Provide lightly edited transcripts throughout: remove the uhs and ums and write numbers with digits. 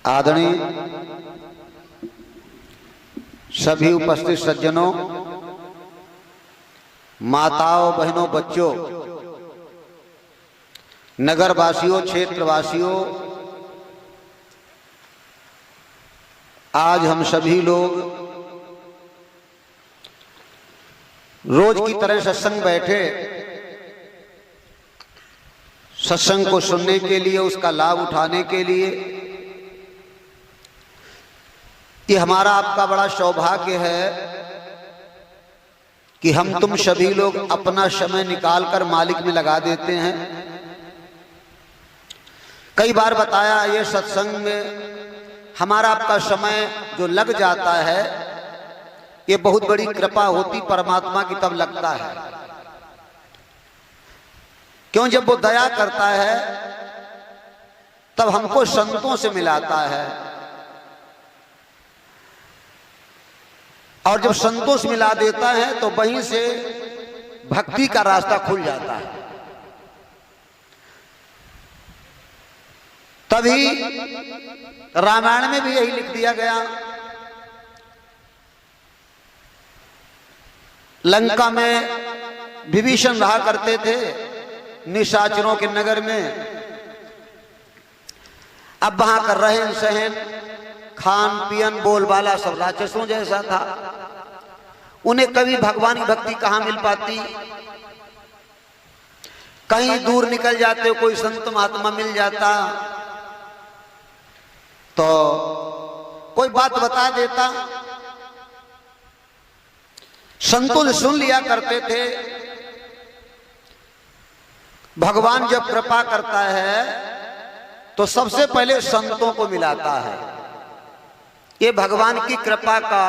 आदरणीय सभी उपस्थित सज्जनों, माताओं, बहनों, बच्चों, नगरवासियों, क्षेत्रवासियों, आज हम सभी लोग रोज की तरह सत्संग बैठे, सत्संग को सुनने के लिए, उसका लाभ उठाने के लिए। ये हमारा आपका बड़ा सौभाग्य है कि हम तुम सभी लोग अपना समय निकालकर मालिक में लगा देते हैं। कई बार बताया, ये सत्संग में हमारा आपका समय जो लग जाता है, ये बहुत बड़ी कृपा होती परमात्मा की, तब लगता है। क्यों? जब वो दया करता है तब हमको संतों से मिलाता है, और जब संतों से मिला देता है तो वहीं से भक्ति का रास्ता खुल जाता है। तभी रामायण में भी यही लिख दिया गया। लंका में विभीषण रहा करते थे, निशाचरों के नगर में। अब वहां का रहन सहन, खान पियन, बोलबाला सब राक्षसों जैसा था। उन्हें कभी भगवान की भक्ति कहां मिल पाती। कहीं दूर निकल जाते, कोई संत महात्मा मिल जाता तो कोई बात बता देता, संतों ने सुन लिया करते थे। भगवान जब कृपा करता है तो सबसे पहले संतों को मिलाता है। ये भगवान की कृपा का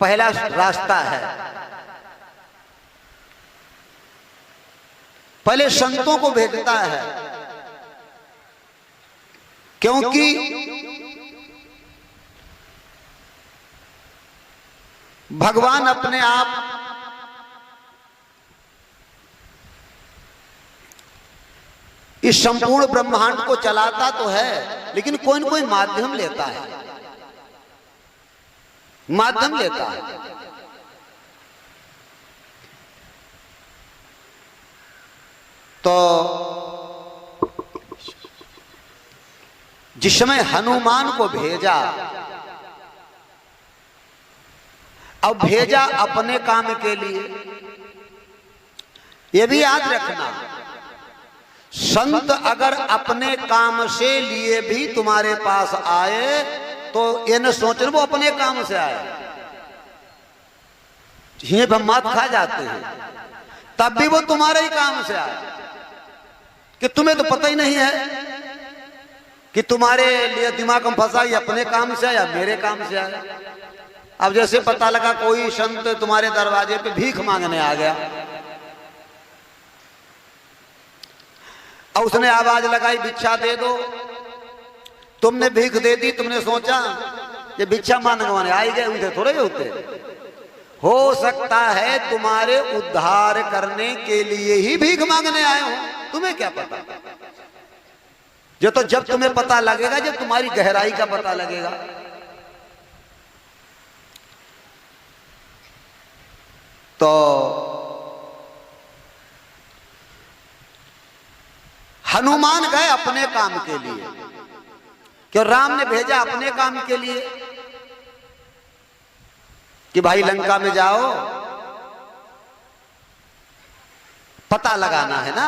पहला रास्ता है। पहले संतों को भेजता है, क्योंकि भगवान अपने आप इस संपूर्ण ब्रह्मांड को चलाता तो है, लेकिन कोई न कोई माध्यम लेता है, माध्यम लेता है। तो जिस समय हनुमान को भेजा, अब भेजा अपने काम के लिए। यह भी याद रखना, संत अगर अपने काम से लिए भी तुम्हारे पास आए तो ये न सोचना वो अपने काम से आए। ये ब्रह्मात खा जाते हैं, तब भी वो तुम्हारे ही काम से आए, कि तुम्हें तो पता ही नहीं है कि तुम्हारे लिए दिमाग में फंसा, ये अपने काम से आया, मेरे काम से आया। अब जैसे पता लगा कोई संत तुम्हारे दरवाजे पे भीख मांगने आ गया, और उसने आवाज लगाई, भिक्षा दे दो। तुमने भीख दे दी, तुमने सोचा ये भिक्षा मांगने आई गए, उनसे थोड़े होते। हो सकता है तुम्हारे उद्धार करने के लिए ही भीख मांगने आए हो, तुम्हें क्या पता। जो तो जब तुम्हें पता लगेगा, जब तुम्हारी गहराई का पता लगेगा। तो हनुमान गए अपने काम के लिए, क्यों? राम ने भेजा अपने काम के लिए कि भाई लंका में जाओ, पता लगाना है ना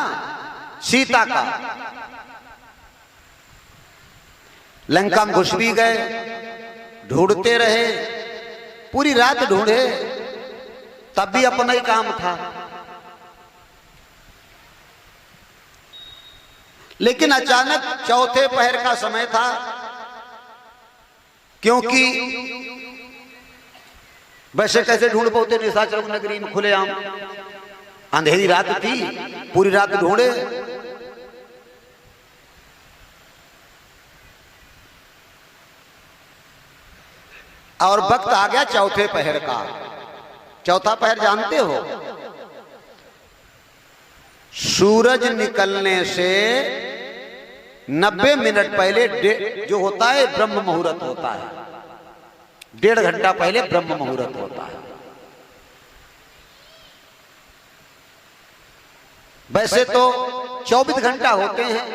सीता का। लंका में घुस भी गए, ढूंढते रहे, पूरी रात ढूंढे, तब भी अपना ही काम था। लेकिन अचानक चौथे पहर का समय था, क्योंकि वैसे कैसे ढूंढ पाते निशाचर नगरी में खुलेआम, अंधेरी रात थी, पूरी रात ढूंढे। और वक्त आ गया चौथे पहर का। चौथा पहर जानते हो, सूरज निकलने से 90 मिनट पहले जो होता है ब्रह्म मुहूर्त होता है, 1.5 घंटा पहले ब्रह्म मुहूर्त होता है। वैसे तो 24 घंटा होते हैं,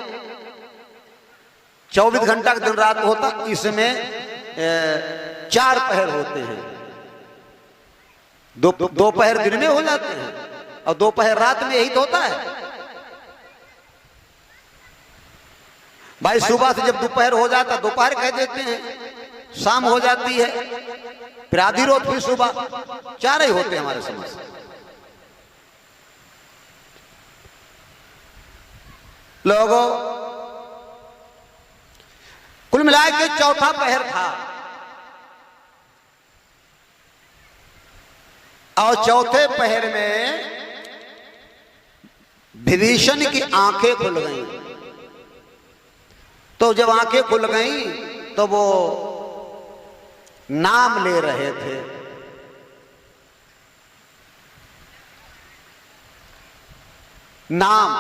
24 घंटा का दिन रात होता, इसमें 4 पहर होते हैं। दोपहर दिन में हो जाते हैं और दोपहर रात में, यही तो होता है भाई। सुबह से जब दोपहर हो जाता, दोपहर कह देते हैं, शाम हो जाती है, फिर आधी रात, फिर सुबह, 4 ही होते हैं हमारे समाज से। लोगों, कुल मिला के चौथा पहर था और चौथे पहर में विभीषण की आंखें खुल गईं। तो जब आंखें खुल गईं तो वो नाम ले रहे थे। नाम,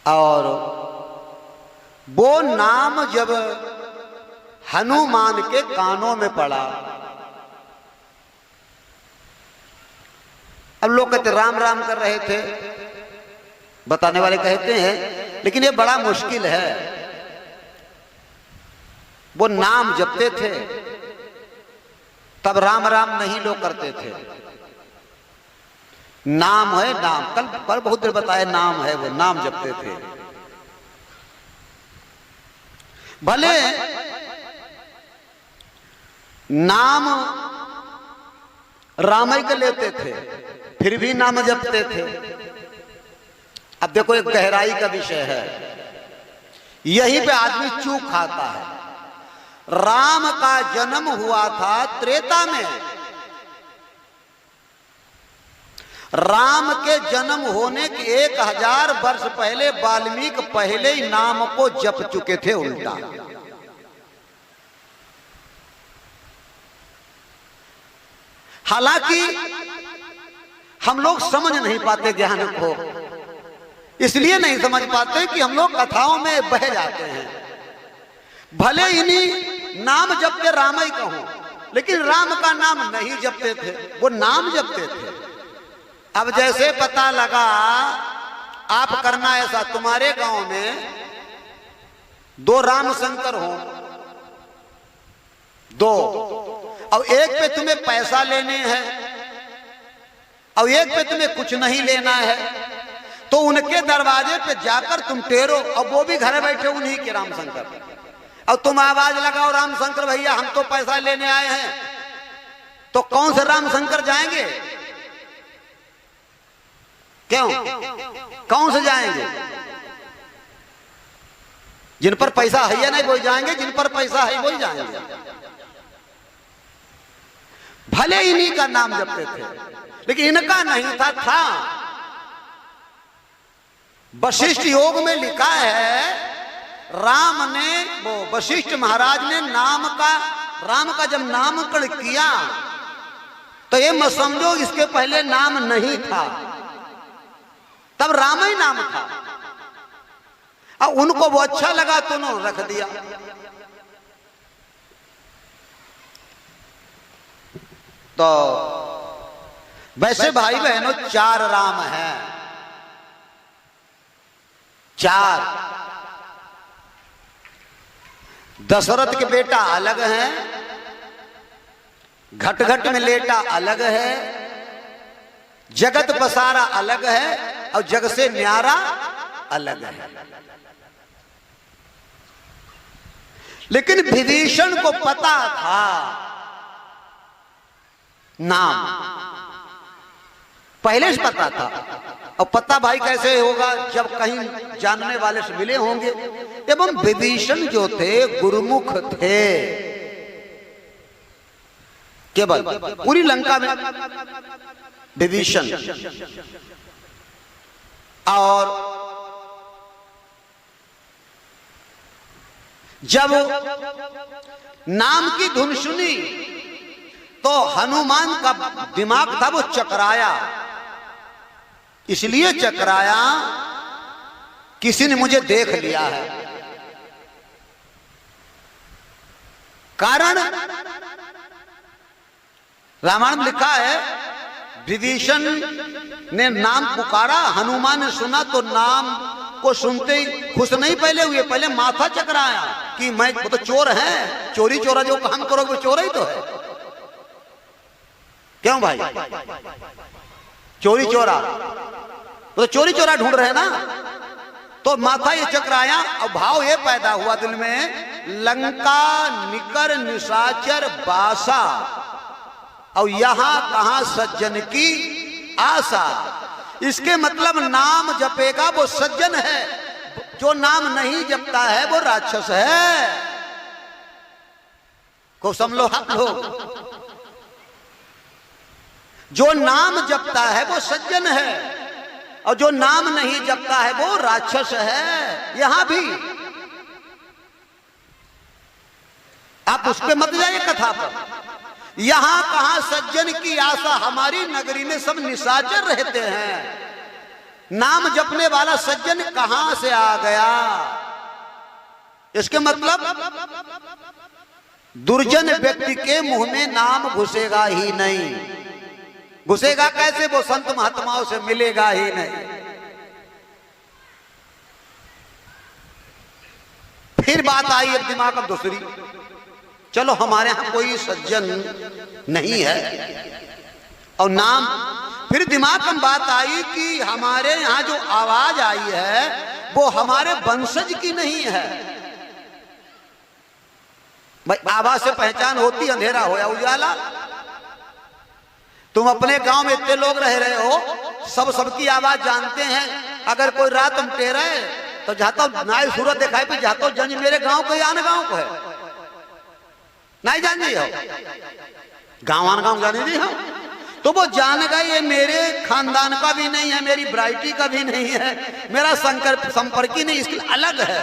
और वो नाम जब हनुमान के कानों में पड़ा, अब लोग कहते राम राम कर रहे थे, बताने वाले कहते हैं, लेकिन ये बड़ा मुश्किल है। वो नाम जपते थे, तब राम राम नहीं लोग करते थे। नाम है, नाम, कल बहुत देर बताया, नाम है, वो नाम जपते थे। भले नाम रामय के लेते थे, फिर भी नाम जपते थे। अब देखो, एक गहराई का विषय है, यहीं पे आदमी चूक खाता है। राम का जन्म हुआ था त्रेता में। राम के जन्म होने के 1000 वर्ष पहले वाल्मीकि पहले ही नाम को जप चुके थे उल्टा। हालांकि हम लोग समझ नहीं पाते ज्ञान को, इसलिए नहीं समझ पाते कि हम लोग कथाओं में बह जाते हैं। भले इन्हीं नाम जपते राम ही कहूं, लेकिन राम का नाम नहीं जपते थे, वो नाम जपते थे। अब जैसे पता लगा आप करना ऐसा, तुम्हारे गांव में 2 राम शंकर हो, 2, और एक पे तुम्हें पैसा लेने हैं और एक पे तुम्हें कुछ नहीं लेना है, तो उनके दरवाजे पे जाकर तुम टेरो, और वो भी घर बैठे उन्हीं के राम शंकर, और तुम आवाज लगाओ राम शंकर भैया हम तो पैसा लेने आए हैं, तो कौन से राम शंकर जाएंगे? क्यों? कौन से जाएंगे? जिन पर पैसा है या नहीं वही जाएंगे, जिन पर पैसा है वही जाएंगे। भले इन्हीं का नाम जपते थे, लेकिन इनका नहीं था। वशिष्ठ योग में लिखा है, राम ने, वो वशिष्ठ महाराज ने राम का जब नामकरण किया तो ये मत समझो इसके पहले नाम नहीं था, तब राम ही नाम था। और उनको वो अच्छा लगा तो उन्होंने रख दिया। तो वैसे भाई बहनों 4 राम हैं, 4। दशरथ के बेटा अलग हैं, घट घट में लेटा अलग है, जगत बसारा अलग है, और जग से न्यारा अलग है। लेकिन विभीषण को पता था नाम, पहले से पता था। और पता भाई कैसे होगा? जब कहीं जानने वाले से मिले होंगे। एवं विभीषण जो थे गुरुमुख थे, केवल पूरी लंका में विभीषण। और जब नाम की धुन सुनी तो हनुमान का दिमाग था वो चकराया, इसलिए चकराया किसी ने मुझे देख लिया है। कारण रामायण में लिखा है, विभीषण ने नाम पुकारा, हनुमान ने सुना तो नाम को सुनते ही खुश नहीं पहले हुए, पहले माथा चकराया कि मैं वो तो चोर है, चोरी चोरा जो काम करोगे वो चोर ही तो है। क्यों भाई? चोरी चोरा तो चोरी चोरा ढूंढ रहे ना, तो माथा ये चकराया और भाव ये पैदा हुआ दिल में, लंका निकर निशाचर बासा और यहां कहां सज्जन की आशा। इसके मतलब नाम जपेगा वो सज्जन है, जो नाम नहीं जपता है वो राक्षस है। को समझो आप लोग, जो नाम जपता है वो सज्जन है और जो नाम नहीं जपता है वो राक्षस है। यहां भी आप उस पे मत जाइए कथा पर, यहां कहां सज्जन की आशा, हमारी नगरी में सब निशाचर रहते हैं, नाम जपने वाला सज्जन कहां से आ गया? इसके मतलब दुर्जन व्यक्ति के मुंह में नाम घुसेगा ही नहीं। घुसेगा कैसे? वो संत महात्माओं से मिलेगा ही नहीं। फिर बात आई अब दिमाग में दूसरी, चलो हमारे यहां कोई सज्जन नहीं है और नाम, फिर दिमाग में बात आई कि हमारे यहां जो आवाज आई है वो हमारे वंशज की नहीं है। भाई आवाज से पहचान होती, अंधेरा हो या उजाला। तुम अपने गांव में इतने लोग रह रहे हो, सब सबकी आवाज जानते हैं। अगर कोई रात हम टेरे तो जाता नाई सूरत दिखाई पे जाता हूं, जंज मेरे गांव को या गांव को है, नहीं जान रही हो, गांव गांव जाने दी हो, तो वो जान गए ये मेरे खानदान का भी नहीं है, मेरी वैरायटी का भी नहीं है, मेरा संपर्क ही नहीं, इसके अलग है।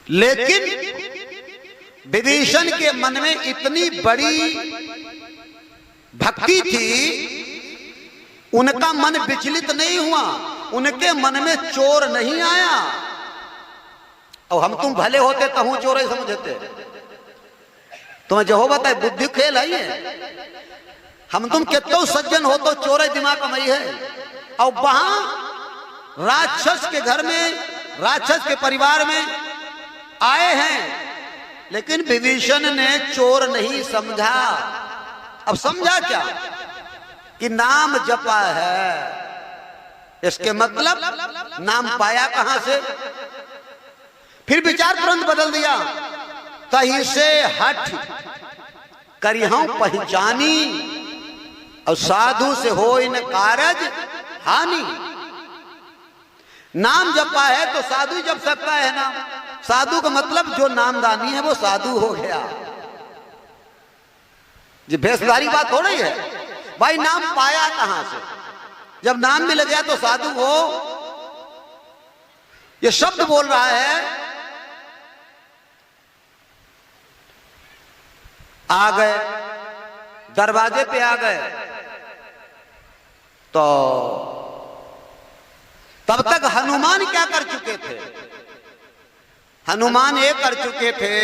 लेकिन विभीषण के मन में इतनी बड़ी भक्ति थी, उनका मन विचलित नहीं हुआ, उनके मन में चोर नहीं आया। और हम तुम भले होते तो हूं चोर ही समझते, तुम्हें जो हो बताए बुद्धि खेल है। हम तुम कितो सज्जन हो तो चोर दिमाग में है। और वहां राक्षस के घर में, राक्षस के परिवार में आए हैं, लेकिन विभीषण ने चोर नहीं समझा। अब समझा क्या? कि नाम जपा है, इसके मतलब नाम पाया कहां से? फिर विचार तुरंत बदल दिया, तही से हट करिहूं पहचानी और साधु से हो इन कारज हानि। नाम जपा है तो साधु जप सकता है ना। साधु का मतलब जो नामदानी है वो साधु हो गया। ये भेषधारी बात हो रही है भाई। नाम पाया कहां से? जब नाम मिल गया तो साधु हो। ये शब्द बोल रहा है, आ गए दरवाजे पे आ गए तो तब तक हनुमान क्या कर चुके थे? हनुमान ये कर चुके थे,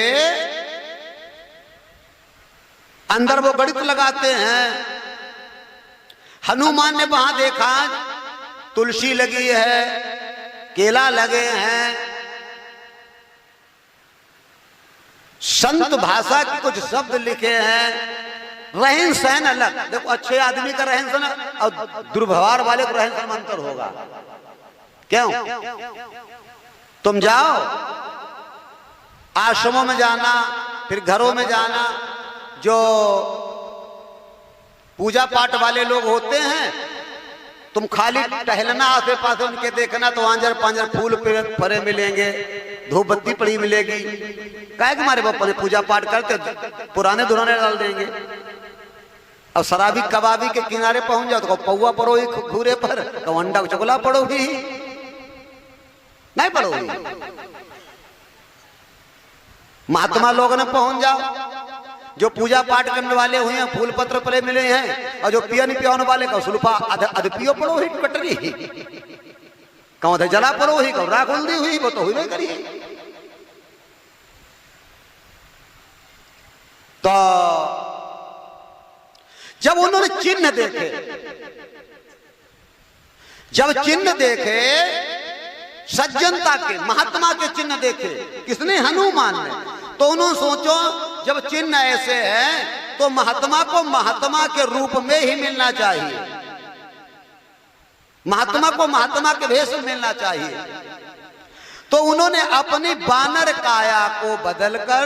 अंदर वो गणित लगाते हैं। हनुमान ने वहां देखा तुलसी लगी है, केला लगे हैं, संत भाषा के कुछ शब्द लिखे हैं, रहन सहन अलग। देखो अच्छे आदमी का रहन सहन और दुर्व्यवहार वाले का रहन सहन में अंतर होगा। क्यों? तुम जाओ आश्रमों में जाना, फिर घरों में जाना, जो पूजा पाठ वाले लोग होते हैं, तुम खाली टहलना आसे पास उनके देखना तो आंजर पांजर फूल परे मिलेंगे, धूप बत्ती पड़ी मिलेगी। काहे हमारे बापा ने पूजा पाठ करते पुराने दुराने डाल देंगे। और शराबी कबाबी के किनारे पहुंच जाओ तो पौवा पड़ो ही घूरे पर, तो अंडा चकला पड़ोगी नहीं पड़ोगी। महात्मा लोग ने पहुंच जाओ जो पूजा पाठ करने वाले हुए हैं फूल पत्र पड़े मिले हैं, और जो पियन पियाने वाले का सुल्फा अध पियो पड़ो ही कटरी कहूँ थे जला पड़ो ही कब राख दी हुई वो तो हुई नहीं करिए। तो जब उन्होंने चिन्ह देखे, जब चिन्ह देखे सज्जनता के महात्मा के चिन्ह देखे, किसने? हनुमान ने। तो उन्होंने सोचो जब चिन्ह ऐसे है तो महात्मा को महात्मा के रूप में ही मिलना चाहिए, महात्मा को महात्मा के भेष में मिलना चाहिए। तो उन्होंने अपनी बानर काया को बदलकर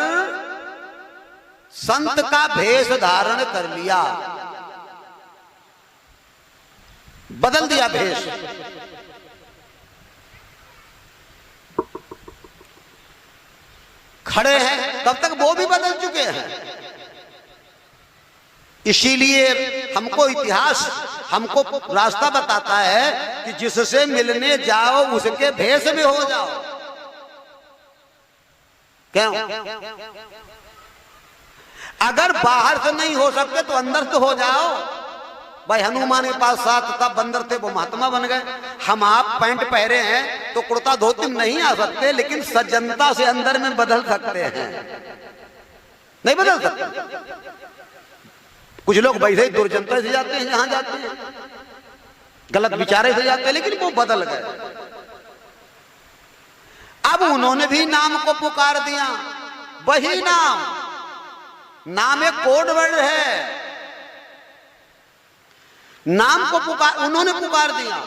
संत का भेष धारण कर लिया, बदल दिया भेष। खड़े हैं तब तक वो भी बदल चुके हैं। इसीलिए हमको इतिहास हमको रास्ता बताता है कि जिससे मिलने जाओ उसके भेष में हो जाओ। क्यों? अगर बाहर से नहीं हो सकते तो अंदर से हो जाओ। भाई हनुमान के पास 7 था बंदर थे, वो महात्मा बन गए। हम आप पैंट पहरे हैं तो कुर्ता धोती में नहीं आ सकते, लेकिन सज्जनता से अंदर में बदल सकते हैं। नहीं बदल सकते। कुछ लोग वैसे ही दुर्जनता से जाते हैं जहां जाते हैं, गलत विचारे से जाते हैं, लेकिन वो बदल गए। अब उन्होंने भी नाम को पुकार दिया, वही नाम एक कोड वर्ड है। नाम को उन्होंने पुकार दिया।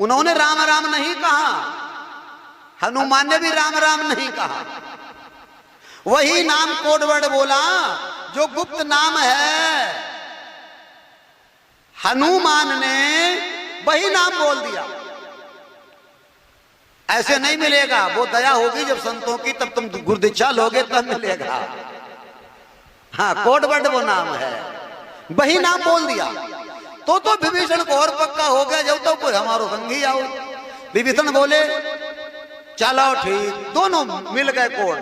उन्होंने राम राम नहीं कहा, हनुमान ने भी राम राम नहीं कहा। वही नाम कोड वर्ड बोला जो गुप्त नाम है। हनुमान ने वही नाम बोल दिया। ऐसे नहीं मिलेगा, वो दया होगी जब संतों की, तब तुम गुरदीक्षा लोगे तब मिलेगा। हाँ, कोड वर्ड वो नाम है, वही नाम बोल दिया। तो विभीषण को और पक्का हो गया, जब तो कोई हमारो संगी आओ। विभीषण बोले चलो ठीक, दोनों मिल गए कोड।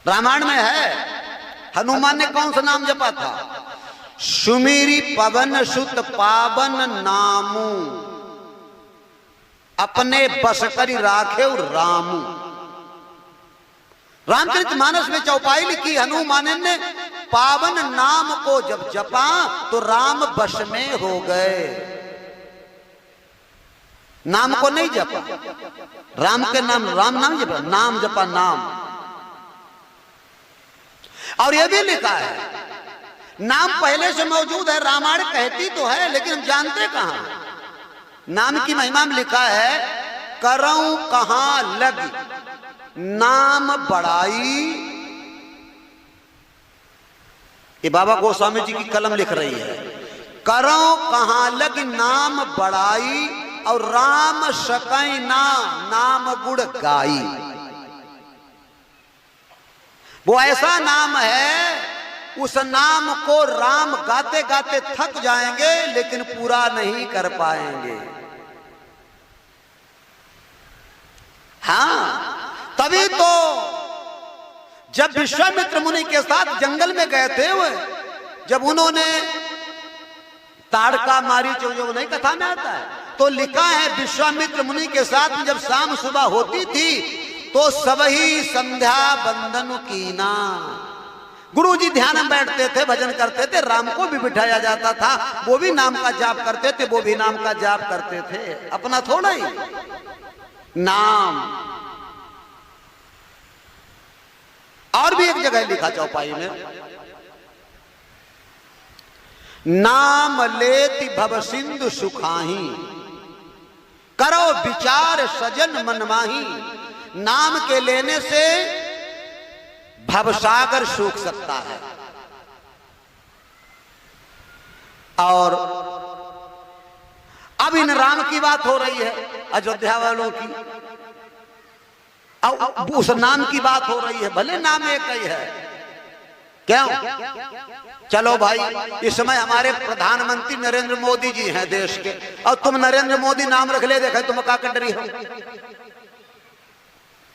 रामायण में है हनुमान ने कौन सा नाम जपा था? सुमेरी पवन सुत पावन नामू, अपने बस करी राखे रामू। रामचरितमानस में चौपाई लिखी, हनुमान ने पावन नाम को जब जपा तो राम वश में हो गए। नाम को नहीं जपा, राम के नाम, राम नाम जपा, नाम जपा नाम। और यह भी लिखा है नाम पहले से मौजूद है, रामायण कहती तो है लेकिन हम जानते कहां। नाम की महिमा में लिखा है करऊं कहां लगी नाम बड़ाई। ये बाबा गोस्वामी जी की कलम लिख रही है। करो कहां लग नाम बड़ाई, और राम सकई नाम गुण गाई। वो ऐसा नाम है, उस नाम को राम गाते गाते थक जाएंगे लेकिन पूरा नहीं कर पाएंगे। हाँ, तभी तो जब विश्वामित्र मुनि के साथ जंगल में गए थे, जब उन्होंने ताड़का मारी, जो नहीं कथा में आता है, तो लिखा है विश्वामित्र मुनि के साथ जब शाम सुबह होती थी तो सबही संध्या बंदन कीना। गुरु जी ध्यान में बैठते थे, भजन करते थे, राम को भी बिठाया जाता था, वो भी नाम का जाप करते थे, वो भी नाम का जाप करते थे, अपना थोड़ा ही नाम। और भी एक जगह लिखा चौपाई में, नाम लेति भव सिंधु सुखाही, करो विचार सजन मनमाही। नाम के लेने से भवसागर सूख सकता है। और अब इन राम की बात हो रही है, अयोध्या वालों की, अब उस नाम की बात हो रही है, भले नाम एक ही है। क्यों? चलो भाई, इस समय हमारे प्रधानमंत्री नरेंद्र मोदी जी हैं देश के, और तुम नरेंद्र मोदी नाम रख ले, देखे तुम का डरी हो,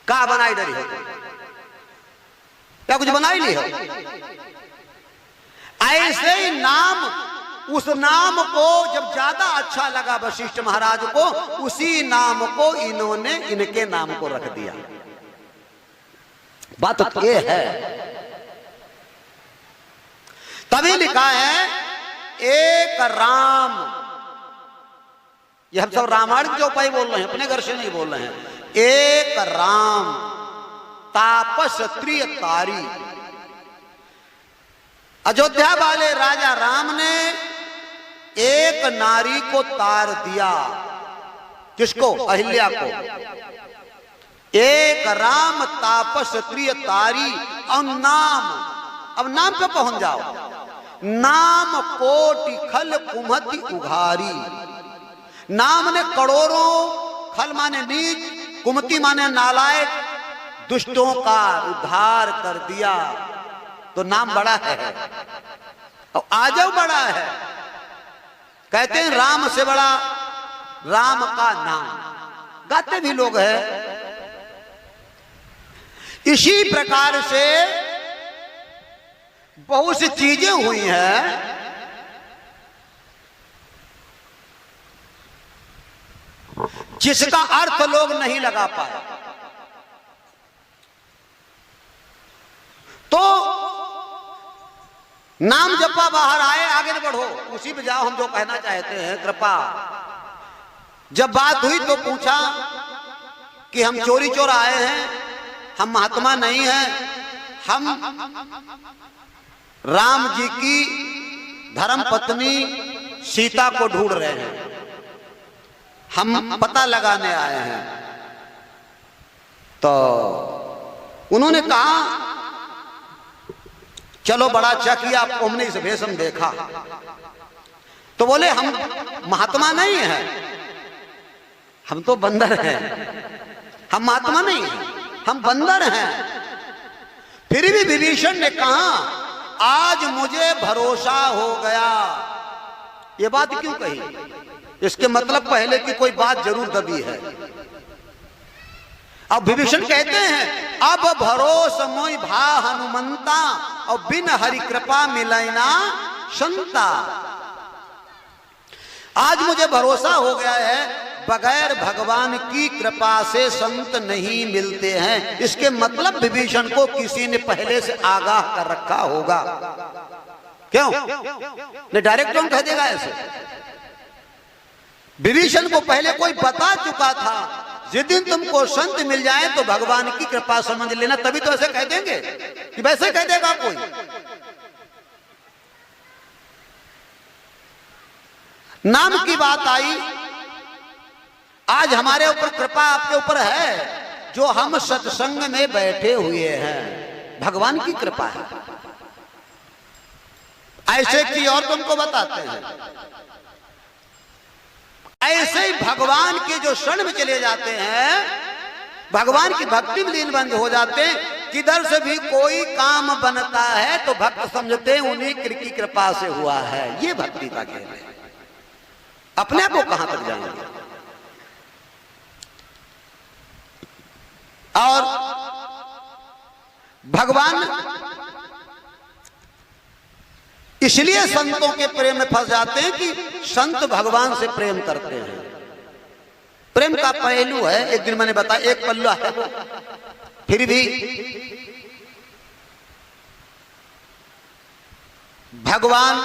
का बनाई डरी हो। क्या कुछ बना ही नहीं हो। ऐसे ही नाम, उस नाम को जब ज्यादा अच्छा लगा वशिष्ठ महाराज को, उसी नाम को इन्होंने इनके नाम को रख दिया। बात तो ये है, तभी लिखा है एक राम। ये हम सब रामायण के उपाय बोल रहे हैं, अपने घर से नहीं बोल रहे हैं। एक राम तापस त्रियतारी। अयोध्या वाले राजा राम ने एक नारी को तार दिया। किसको? अहिल्या को। एक राम तापस त्रियतारी। और नाम, अब नाम पे पहुंच जाओ। नाम कोटि खल कुमति उघारी। नाम ने करोड़ों, खल माने नीच, कुमति माने नालायक, दुष्टों का उद्धार कर दिया। तो नाम बड़ा है और आजव बड़ा है। कहते हैं राम से बड़ा राम का नाम, गाते भी लोग हैं। इसी प्रकार से बहुत सी चीजें हुई हैं जिसका अर्थ लोग नहीं लगा पाए। तो नाम जपा बाहर आए, आगे न बढ़ो, उसी पे जाओ। हम जो कहना चाहते हैं कृपा। जब बात हुई तो पूछा कि हम चोरी चोर आए हैं, हम महात्मा नहीं हैं, हम राम जी की धर्म पत्नी सीता को ढूंढ रहे हैं, हम पता लगाने आए हैं। तो उन्होंने कहा चलो बड़ा अच्छा किया, आपको हमने इस भेष में देखा। तो बोले हम महात्मा नहीं हैं, हम तो बंदर हैं। हम महात्मा नहीं हैं, हम बंदर हैं। फिर भी विभीषण ने कहा आज मुझे भरोसा हो गया। ये बात क्यों कही? इसके मतलब पहले की कोई बात जरूर दबी है। अब विभीषण कहते हैं अब भरोस मोई भा हनुमंता, और बिन हरि कृपा मिलना संता। आज मुझे भरोसा हो गया है, बगैर भगवान की कृपा से संत नहीं मिलते हैं। इसके मतलब विभीषण को किसी ने पहले से आगाह कर रखा होगा। क्यों? नहीं डायरेक्ट कौन कह देगा ऐसे? विभीषण को पहले कोई बता चुका था, जिस दिन तुमको संत मिल जाए तो भगवान की कृपा समझ लेना। तभी तो ऐसे कह देंगे कि वैसे कह देगा कोई। नाम की बात आई, आज हमारे ऊपर कृपा आपके ऊपर है जो हम सत्संग में बैठे हुए हैं, भगवान की कृपा है। ऐसे की और तुमको बताते हैं, ऐसे ही भगवान के जो शरण में चले जाते हैं, भगवान की भक्ति में लीन बंद हो जाते हैं। किधर से भी कोई काम बनता है तो भक्त समझते हैं उन्हीं की कृपा से हुआ है। ये भक्ति का खेल है। अपने को कहां तक जाएंगे? और भगवान इसलिए संतों के प्रेम में फंस जाते हैं कि संत भगवान से प्रेम करते हैं। प्रेम का पहलू है, एक दिन मैंने बताया, एक पल्ला है वो। फिर भी भगवान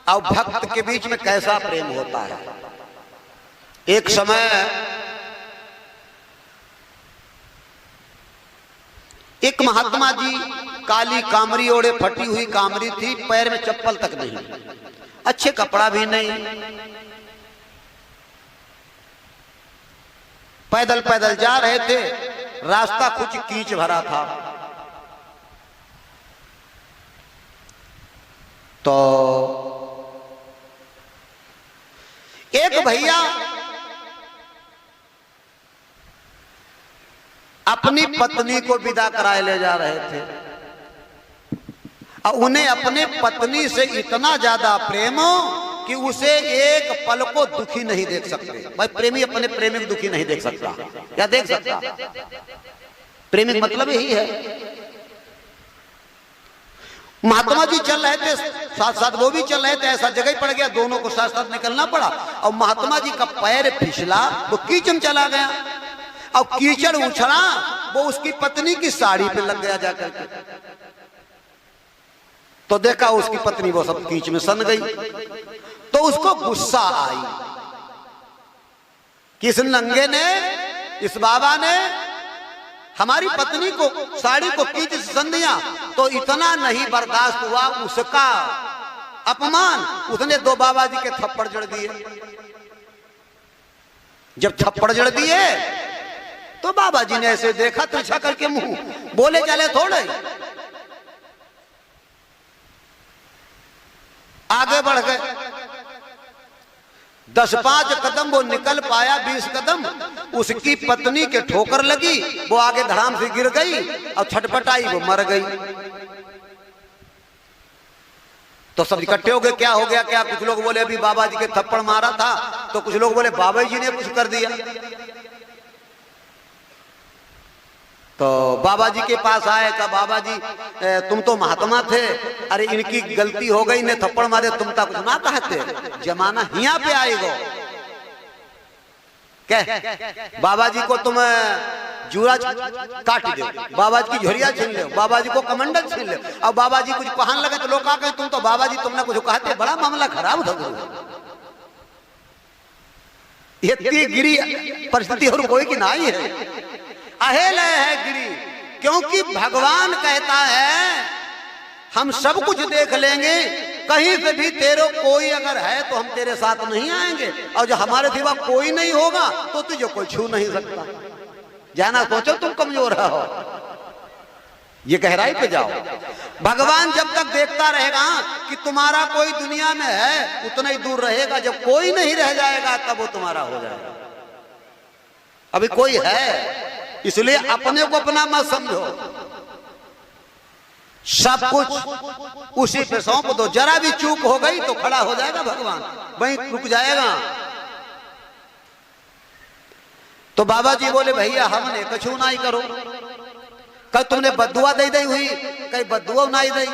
और भक्त के बीच में कैसा प्रेम होता है। एक समय एक महात्मा जी, काली कामरी ओढ़े, फटी हुई कामरी थी, पैर में चप्पल तक नहीं, अच्छे कपड़ा भी नहीं, पैदल पैदल जा रहे थे। रास्ता कुछ कीच भरा था। तो एक भैया अपनी पत्नी को विदा कराए ले जा रहे थे और उन्हें अपने पत्नी से इतना ज्यादा प्रेम हो कि उसे एक पल को दुखी नहीं देख सकते। भाई प्रेमी अपने प्रेमी को दुखी नहीं देख सकता, क्या देख सकता? प्रेमी मतलब यही है महात्मा जी चल रहे थे, साथ साथ वो भी चल रहे थे, ऐसा जगह पड़ गया, दोनों को साथ साथ निकलना पड़ा। और महात्मा जी का पैर फिसला, वो कीचड़ में चला गया, और कीचड़ उछला, वो उसकी पत्नी की साड़ी पे लग गया जाकर के। तो देखा उसकी पत्नी वो सब कीच में सन गई। तो उसको गुस्सा आई कि इस नंगे ने, इस बाबा ने हमारी पत्नी को, साड़ी को कीच से सन दिया। तो इतना नहीं बर्दाश्त हुआ उसका अपमान, उसने दो बाबा जी के थप्पड़ जड़ दिए। जब थप्पड़ जड़ दिए तो बाबा जी ने ऐसे देखा तिरछा करके मुंह, बोले चले थोड़े, आगे बढ़ गए। 10-5 कदम वो निकल पाया, 20 कदम, उसकी पत्नी के ठोकर लगी, वो आगे धड़ाम से गिर गई और छटपटाई, वो मर गई। तो सब इकट्ठे हो गए, क्या हो गया क्या? कुछ लोग बोले अभी बाबा जी के थप्पड़ मारा था, तो कुछ लोग बोले बाबा जी ने कुछ कर दिया। तो बाबा जी के पास आए, कहा बाबा जी तुम तो महात्मा थे, अरे इनकी गलती हो गई, ने थप्पड़ मारे, तुम तो कुछ ना कहते, जमाना हिया पे आएगो। क्या बाबा जी को तुम जूरा काट दो, बाबा जी की झोरिया छीन लो, बाबा जी को कमंडल छीन लो, और बाबा जी कुछ कहने लगे तो लोग कहा तुम तो बाबा जी तुमने कुछ कहते, बड़ा मामला खराब हो गया। इतनी गिरी परिस्थिति और कोई की नहीं है, अहेल है गिरी। क्योंकि भगवान कहता है हम सब कुछ देख लेंगे, कहीं से भी तेरे कोई अगर है तो हम तेरे साथ नहीं आएंगे, और जो हमारे सिवा कोई नहीं होगा तो तुझे कोई छू नहीं सकता। जाना सोचो तुम कमजोर हो, ये गहराई पे जाओ। भगवान जब तक देखता रहेगा कि तुम्हारा कोई दुनिया में है, उतना ही दूर रहेगा, जब कोई नहीं रह जाएगा तब वो तुम्हारा हो जाएगा। अभी कोई है, इसलिए अपने को अपना मत समझो, सब कुछ उसी पे सौंप दो। जरा भी चूक हो गई तो खड़ा हो जाएगा भगवान, वहीं रुक जाएगा। तो बाबा जी बोले भैया हमने कछु नहीं करो, कल तुमने बद्दुआ दे दी हुई, कहीं बद्दुआ नहीं दी,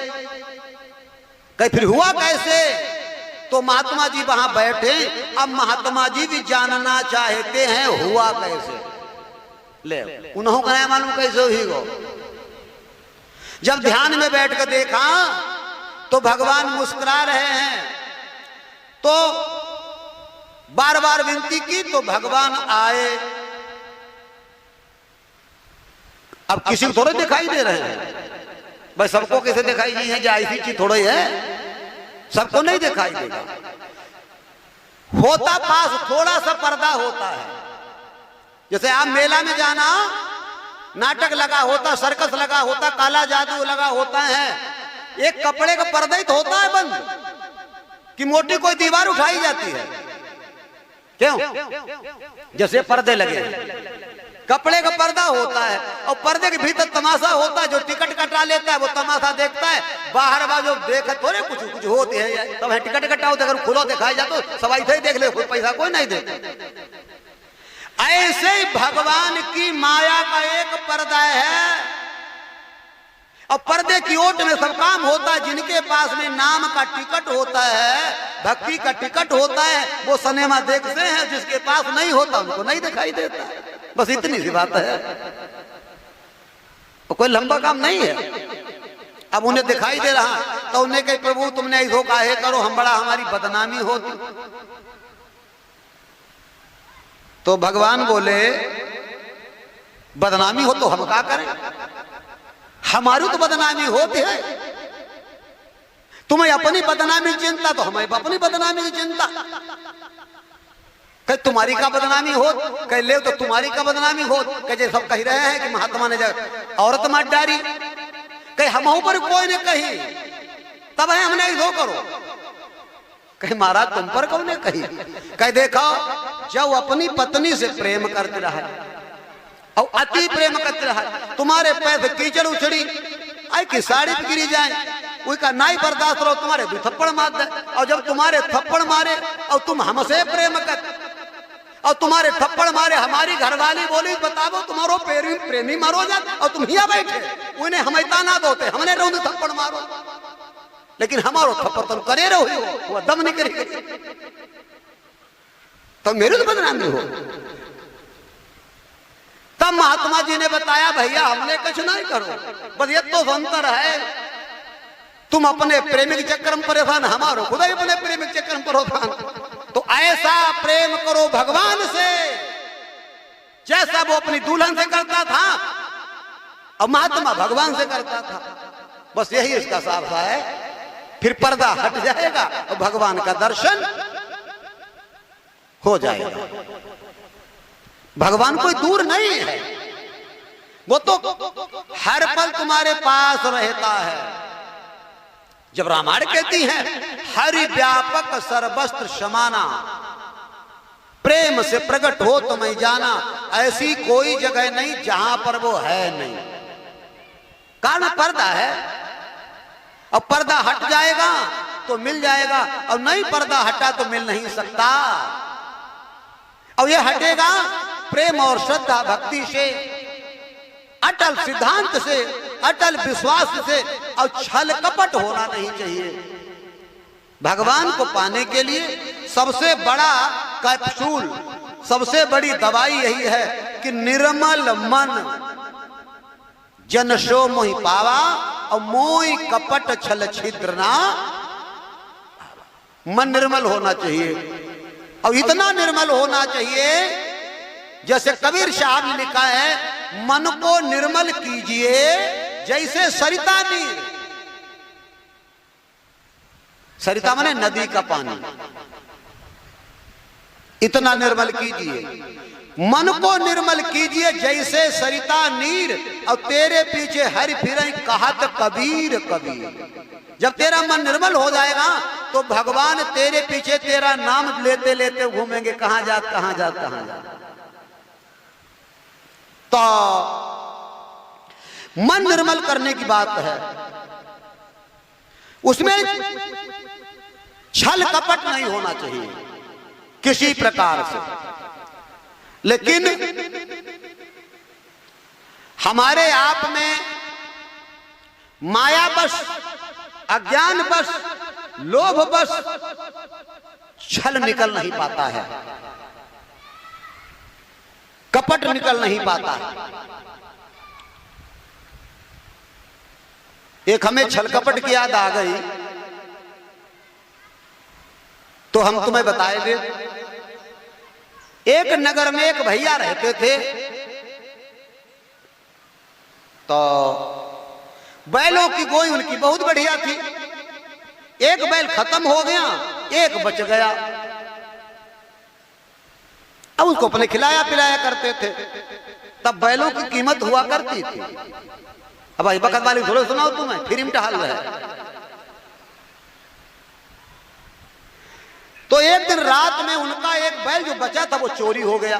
कहीं फिर हुआ कैसे? तो महात्मा जी वहां बैठे, अब महात्मा जी भी जानना चाहते हैं हुआ कैसे। ले उन्हों का नहीं मालूम कैसे हुई गो। जब ध्यान में बैठ कर देखा तो भगवान मुस्कुरा रहे हैं, तो बार बार विनती की तो भगवान आए। अब किसी को थोड़े दिखाई दे रहे हैं भाई, सबको कैसे दिखाई दी है, ऐसी चीज थोड़ा ही है, सबको नहीं दिखाई देगा। होता पास थोड़ा सा पर्दा होता है, जैसे आप मेला में जाना, नाटक लगा होता, सर्कस लगा होता, काला जादू लगा होता है, एक कपड़े का पर्दा ही तो होता है बंद, कि मोटी कोई दीवार उठाई जाती है। क्यों? जैसे पर्दे लगे, कपड़े का पर्दा होता है, और पर्दे के भीतर तमाशा होता है। जो टिकट कटा लेता है वो तमाशा देखता है, बाहर बार जो देखे थोड़े कुछ कुछ होते हैं, तब टिकट कटाओ, अगर खुलो दिखाई जाता तो सवाई थे देख ले, कोई पैसा कोई नहीं देता। ऐसे ही भगवान की माया का एक पर्दा है, और पर्दे की ओट में सब काम होता है। जिनके पास में नाम का टिकट होता है, भक्ति का टिकट होता है, वो सिनेमा देखते हैं, जिसके पास नहीं होता उनको नहीं दिखाई देता। बस इतनी सी बात है, तो कोई लंबा काम नहीं है। अब उन्हें दिखाई दे रहा तो उन्हें कहे प्रभु तुमने ऐसा काहे करो, हम बड़ा हमारी बदनामी होती। तो भगवान बोले बदनामी हो तो हम क्या करें, हमारी तो बदनामी होती है, तुम्हें अपनी बदनामी की चिंता तो हमें अपनी बदनामी की चिंता। कहीं तुम्हारी का बदनामी हो, कहीं ले तो तुम्हारी का बदनामी हो, कहीं सब कह रहे हैं कि महात्मा ने औरत मत डारी, कहीं हम ऊपर कोई ने कही, तब है हमने दो करो, कहीं महाराज तुम पर कौन ने कही। कहीं देखो जब अपनी पत्नी से प्रेम करते रहा और अति प्रेम करते रहा, तुम्हारे पैर कीचड़ उछड़ी आई कि साड़ी पे गिरी जाए, उसका नहीं बर्दाश्त रहो, तुम्हारे भी थप्पड़ मार दे। और जब तुम्हारे थप्पड़ मारे और तुम हमसे प्रेम कर, और तुम्हारे थप्पड़ मारे हमारी घरवाली बोली बताओ तुम्हारो प्रेमी मारो जा, और तुम हिया बैठे उन्हें हम ताना दोते, हमने रोज थप्पड़ मारो। लेकिन हमारो थप्पड़ तुम करे रहो वो दम नहीं करेगी तो मेरे तो बदनामी हो। तब महात्मा जी ने बताया भैया हमने कुछ नहीं करो, बस ये तो अंतर है तुम अपने प्रेमिक चक्कर में परेशान, हमारो खुदा अपने प्रेमिक चक्कर में परेशान। तो ऐसा प्रेम करो भगवान से जैसा वो अपनी दुल्हन से करता था और महात्मा भगवान से करता था। बस यही इसका साफ है, फिर पर्दा हट जाएगा और भगवान का दर्शन हो जाएगा। भगवान कोई दूर नहीं है, वो तो हर पल तुम्हारे पास रहता है। जब रामायण कहती है हरि व्यापक सर्वस्त्र समाना, प्रेम से प्रकट हो तुम्हें जाना, ऐसी कोई जगह नहीं जहां पर वो है नहीं। कारण पर्दा है, अब पर्दा हट जाएगा तो मिल जाएगा और नहीं पर्दा हटा तो मिल नहीं सकता। और ये हटेगा प्रेम और श्रद्धा भक्ति से, अटल सिद्धांत से, अटल विश्वास से, और छल कपट होना नहीं चाहिए। भगवान को पाने के लिए सबसे बड़ा कैप्सूल, सबसे बड़ी दवाई यही है कि निर्मल मन, जनशो मोहि पावा और मोहि कपट छल छिद्र ना। मन निर्मल होना चाहिए और इतना निर्मल होना चाहिए जैसे कबीर साहब ने लिखा है, मन को निर्मल कीजिए जैसे सरिता नीर। सरिता माने नदी का पानी, इतना निर्मल कीजिए। मन को निर्मल कीजिए जैसे सरिता नीर और तेरे पीछे हरि फिरे कहत कबीर कबीर। जब तेरा मन निर्मल हो जाएगा तो भगवान तेरे पीछे तेरा नाम लेते लेते घूमेंगे, कहां जा कहां जा कहां जा। तो मन निर्मल करने की बात है, उसमें छल कपट नहीं होना चाहिए किसी प्रकार से। लेकिन हमारे आप में मायावश, अज्ञानवश, लोभवश छल निकल नहीं पाता है, कपट निकल नहीं पाता है। एक हमें छल कपट की याद आ गई तो हम तुम्हें बताएंगे। एक नगर में एक भैया रहते थे, तो बैलों की गोई उनकी बहुत बढ़िया थी। एक बैल खत्म हो गया, एक बच गया। अब उसको अपने खिलाया पिलाया करते थे, तब बैलों की कीमत हुआ करती थी। अब भाई बकत वाली थोड़े सुनाओ तुम्हें, फ्री में टहल रहे। तो एक दिन रात में उनका एक बैल जो बचा था वो चोरी हो गया।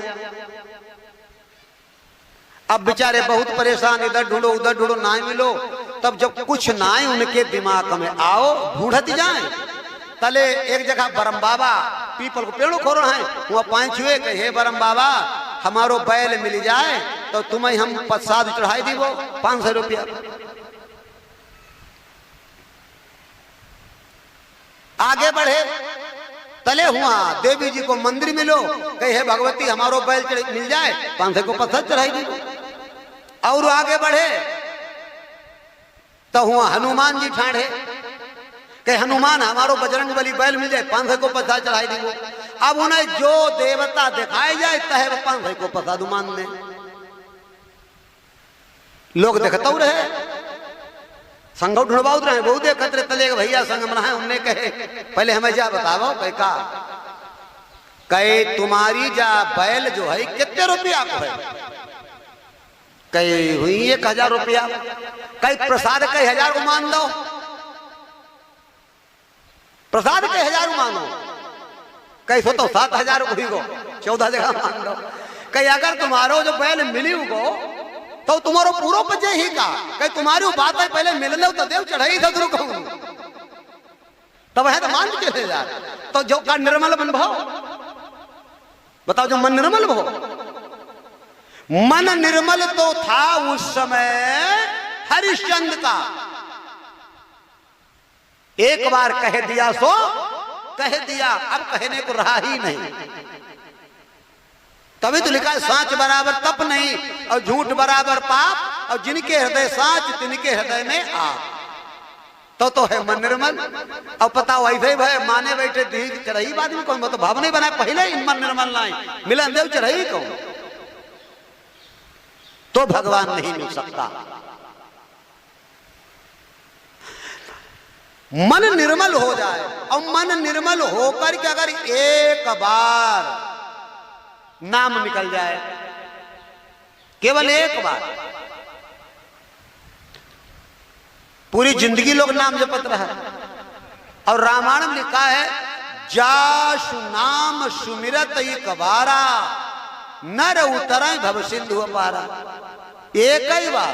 अब बेचारे बहुत परेशान, इधर ढूंढो उधर ढूंढो, ना मिलो। तब जब कुछ ना उनके दिमाग में आओ ढूंढत जाए, तले एक जगह बरम बाबा पीपल को पेड़ों खो रहे हैं, वो पांच हुए कहे हे बरम बाबा हमारो बैल मिल जाए तो तुम्हें हम प्रसाद चढ़ाई दी, वो 500 रुपया। आगे बढ़े, तले हुआ देवी जी को मंदिर मिलो, कहे हे भगवती हमारो बैल मिल जाए 500 को प्रसाद चढ़ाई दी। और आगे बढ़े तो हुआ हनुमान जी ठाणे, कहे हनुमान हमारो बजरंग बली बैल मिल जाए 500 को प्रसाद चढ़ाई दी। अब उन्हें जो देवता दिखाए जाए तहे 500 को प्रसाद मान दे। लोग देखता रहे, संग ढूंढवाउत रहे, बहुत देखते रहे। तले भैया संग मना है, उनने कहे पहले हमें जा बताओ का कहे तुम्हारी जा बैल जो है कितने रुपया को है? कहे हुई 1000 रुपया। कई प्रसाद कई 1000 को मान लो, प्रसाद कई 1000 मानो। कई सो तो 7000 को ही गो 14 जगह मान लो। कई अगर तुम्हारो जो बैल मिली गो तो तुम्हारो पूरा बचे ही का। कहीं तुम्हारी बात है पहले मिल लो तो देव चढ़ाई था तब है तो मान के चले जा। तो जो का निर्मल मन भाव बताओ, जो मन निर्मल भाव, मन निर्मल तो था उस समय हरिश्चंद्र का। एक बार कह दिया सो कह दिया, अब कहने को रहा ही नहीं। तभी तो लिखा है सांच बराबर तप नहीं और झूठ बराबर पाप, और जिनके हृदय सांच तिनके हृदय में आप। तो है मन निर्मल। अब पता वैसे ही भाई माने बैठे दी चरही बाद में कौन, तो भाव नहीं बना पहले ही मन निर्मल लाई मिलन देव चरही कौन, तो भगवान नहीं मिल सकता। मन निर्मल हो जाए, और मन निर्मल होकर के अगर एक बार नाम निकल जाए, केवल एक बार, पूरी जिंदगी लोग नाम जपत रहा। और रामायण में लिखा है जासु नाम सुमिरत एक बारा नर उतरा भव सिंधु पारा। एक ही बार,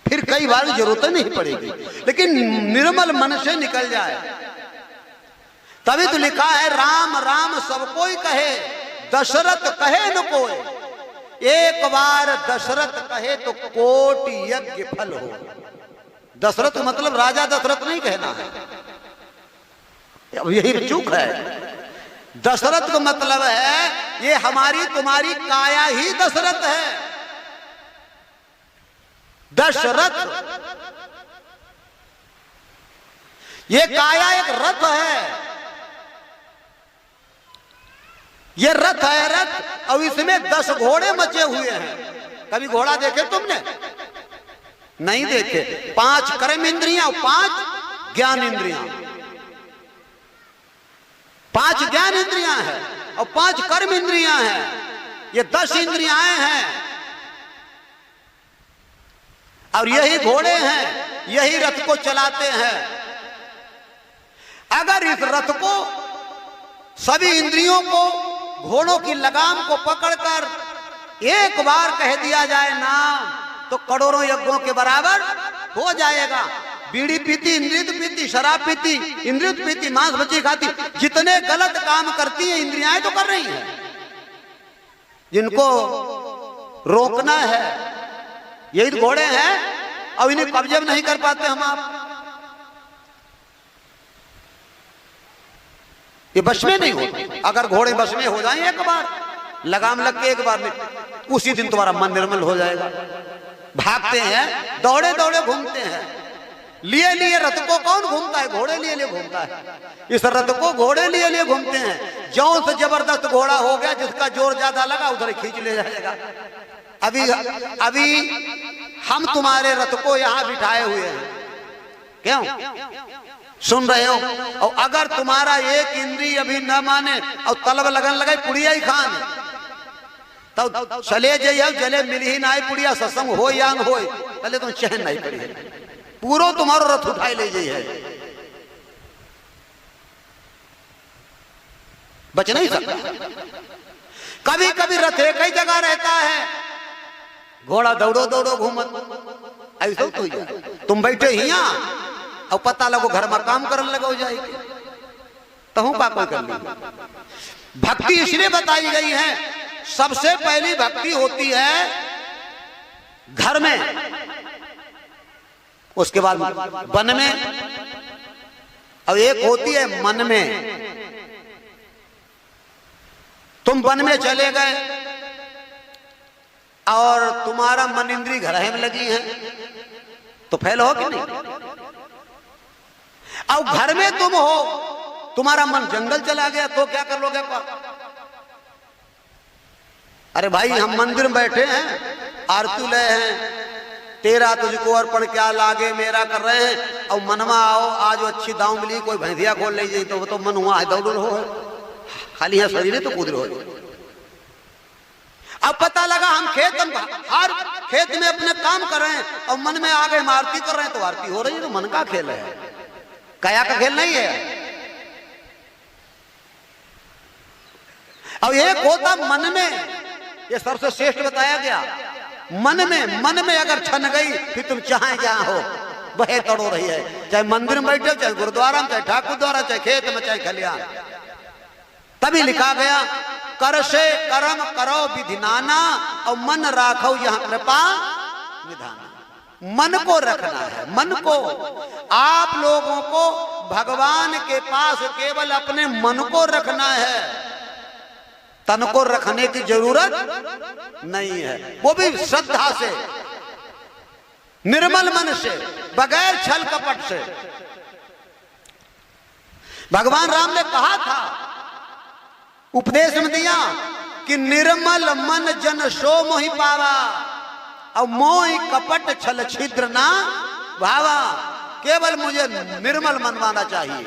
फिर कई बार जरूरत नहीं पड़ेगी, लेकिन निर्मल मन से निकल जाए। तभी तो लिखा है राम राम सब कोई कहे दशरथ कहे न कोई, एक बार दशरथ कहे तो कोटि यज्ञ फल हो। दशरथ मतलब राजा दशरथ नहीं कहना है, अब यही चूक है। दशरथ का मतलब है ये हमारी तुम्हारी काया ही दशरथ है। दशरथ ये काया एक रथ है, ये रथ है रथ, और इसमें 10 घोड़े मचे हुए हैं। कभी घोड़ा देखे तुमने? नहीं देखे। 5 कर्म इंद्रियां और 5 ज्ञान इंद्रियां, 5 ज्ञान इंद्रियां हैं और 5 कर्म इंद्रियां हैं। ये 10 इंद्रियां हैं, और यही घोड़े हैं, यही रथ को चलाते हैं। अगर इस रथ को, सभी इंद्रियों को, घोड़ों की लगाम को पकड़कर एक बार कह दिया जाए नाम, तो करोड़ों यज्ञों के बराबर हो जाएगा। बीड़ी पीती इंद्रियत पीती, शराब पीती इंद्रियत पीती, मांस मछली खाती, जितने गलत काम करती है इंद्रियां तो कर रही हैं। जिनको रोकना है यही घोड़े हैं, और इन्हें कब्जे नहीं कर पाते हम आप। ये बस में नहीं होते। अगर घोड़े बस में हो जाएं एक बार, लगाम लग के एक बार में, उसी दिन तुम्हारा मन निर्मल हो जाएगा। भागते हैं, दौड़े दौड़े घूमते हैं, लिए लिए रथ को कौन घूमता है? घोड़े लिए लिए घूमता है। इस रथ को घोड़े लिए लिए घूमते हैं। जौन से जबरदस्त घोड़ा हो गया, जिसका जोर ज्यादा लगा उधर खींच ले जाएगा। अभी हम तुम्हारे रथ को यहां बिठाए हुए हैं, क्यों? सुन रहे हो? और अगर तुम्हारा एक इंद्री अभी न माने और तलब लगन लगाई पुड़िया ही खान, तो चले जाइए, जले मिल ही ना पुड़िया, सत्संग हो या न हो, पहले तुम चहन नहीं पड़ी है, पूरा तुम्हारो रथ उठाए ले जाइए, बच नहीं सकता। कभी कभी रथ एक ही जगह रहता है, घोड़ा दौड़ो दौड़ो घूमत, ऐसा तो तुम बैठे ही और पता लगो घर में काम करने लगे हो जाएगी, तो हूं का कोई कर ली। भक्ति इसलिए बताई गई है, सबसे पहली भक्ति होती है घर में, उसके बाद वन में, और एक होती है मन में। तुम वन में चले गए और तुम्हारा मन इंद्री घर में लगी है, तो फेल हो कि नहीं? और घर में तुम हो, तुम्हारा मन जंगल चला गया, तो क्या कर लोगे? अरे भाई, हम मंदिर में बैठे हैं, आरती ले हैं, तेरा तुझको अर्पण क्या लागे मेरा कर रहे हैं, और मनवा आओ आज अच्छी दाव मिली, कोई भैंसिया खोल लीजिए, तो वो तो मन हुआ है दौड़ हो, खाली है शरीर तो कूद हो। अब पता लगा हम हर खेत में अपने काम कर रहे हैं, और मन में आ गए हम आरती कर रहे हैं, तो आरती हो रही है, तो मन का खेल है, काया का खेल नहीं है। और एक होता मन में, ये सबसे श्रेष्ठ बताया गया, मन में अगर छन गई, फिर तुम चाहे जहां हो वह तड़ो रही है, चाहे मंदिर में बैठे, चाहे गुरुद्वारा में, चाहे ठाकुर द्वारा, चाहे खेत में, चाहे खलियान। तभी लिखा गया कर से कर्म करो विधि नाना, और मन राखो यहाँ कृपा निधाना। मन को रखना है, मन को। आप लोगों को भगवान के पास केवल अपने मन को रखना है, तन को रखने की जरूरत नहीं है। वो भी श्रद्धा से, निर्मल मन से, बगैर छल कपट से। भगवान राम ने कहा था, उपदेश में दिया कि निर्मल मन जन सो मोहि पावा, और मोहि कपट छल छिद्र ना भावा। केवल मुझे निर्मल मन माना चाहिए,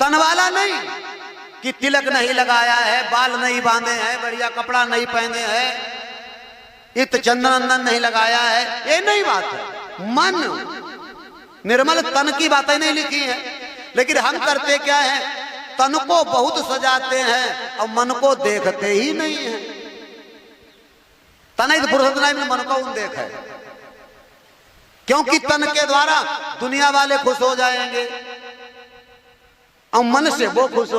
तन वाला नहीं, कि तिलक नहीं लगाया है, बाल नहीं बांधे हैं, बढ़िया कपड़ा नहीं पहने हैं, इत चंदन नहीं लगाया है, ये नहीं बात है। मन निर्मल, तन की बातें नहीं लिखी है। लेकिन हम करते क्या है, तन को बहुत सजाते हैं और मन को देखते ही नहीं है। तन फुर्सत नहीं, मन को उन देख है, क्योंकि तन के द्वारा दुनिया वाले खुश हो जाएंगे और मन से वो खुश हो